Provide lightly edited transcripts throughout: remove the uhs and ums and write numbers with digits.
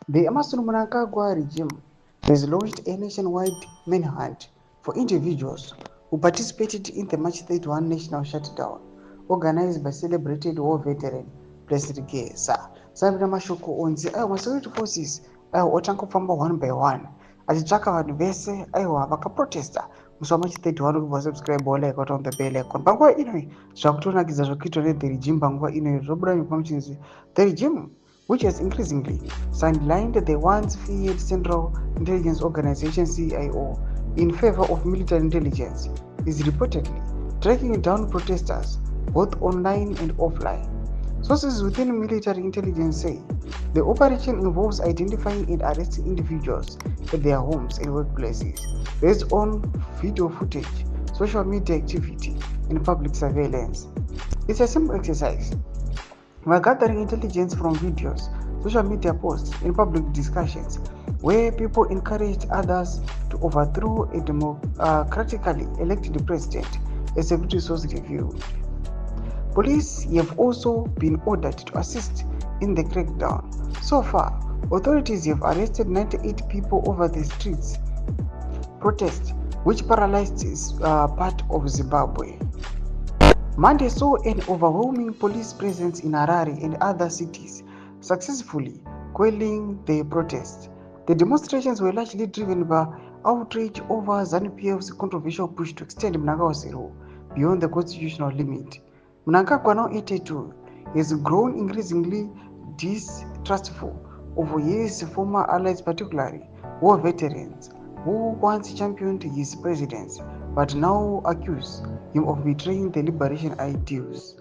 The Amazon Mnangagwa regime has launched a nationwide manhunt for individuals who participated in the March 31 national shutdown organized by celebrated war veteran President Geza. Sabina mashoko onzi aiwa security forces aiwa otanga kufamba one by one achitsvaka vanhu vese aiwa vakaprotesta musi wamachi 31 kuti vasubscribe like on the bell icon. Panguva inoyi zvakutonakidza zvakaitwa nethe regime panguva inoyi zvobuda nepamchinzi the regime, which has increasingly sidelined the once feared Central Intelligence Organization CIO in favor of military intelligence, is reportedly tracking down protesters both online and offline. Sources within military intelligence say the operation involves identifying and arresting individuals at their homes and workplaces based on video footage, social media activity, and public surveillance. It's a simple exercise. We are gathering intelligence from videos, social media posts, and public discussions where people encouraged others to overthrow a democratically elected president, a security source revealed. Police have also been ordered to assist in the crackdown. So far, authorities have arrested 98 people over the streets protest, which paralyzed part of Zimbabwe. Monday saw an overwhelming police presence in Harare and other cities, successfully quelling the protests. The demonstrations were largely driven by outrage over ZANU-PF's controversial push to extend mnangagwa's rule beyond the constitutional limit. Mnangagwa, now 82, has grown increasingly distrustful of his former allies, particularly war veterans who once championed his presidency but now accuse him of betraying the liberation ideals.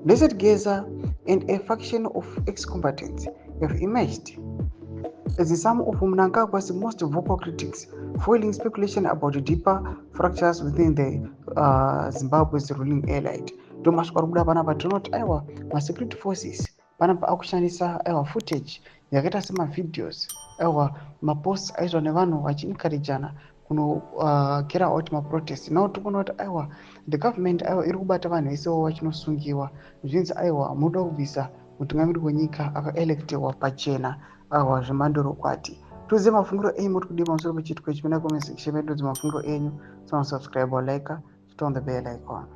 Blessed Geza and a faction of ex-combatants have emerged as some of Mnangagwa's most vocal critics, fueling speculation about deeper fractures within the Zimbabwe's ruling elite. Tomasvika kubuda panapa tinoti aiwa security forces panapa akushandisa aiwa footage yakaita semavideos aiwa maposts aizwa nevanhu vachiencouragana carry out maprotest. Now tikuona kuti aiwa the government aiwa iri kubata vanhu vesewo vachinosungiwa zvinzi aiwa munoda kubvisa mutungamiriri wenyika akaelectiwa pachena aiwa zvemandorokwati. Tuzive mafungiro enyu muri kudii pamusoro pechitiko ichi. Penda comment section medu mafungiro enyu. Subscribe or like, turn on the bell icon.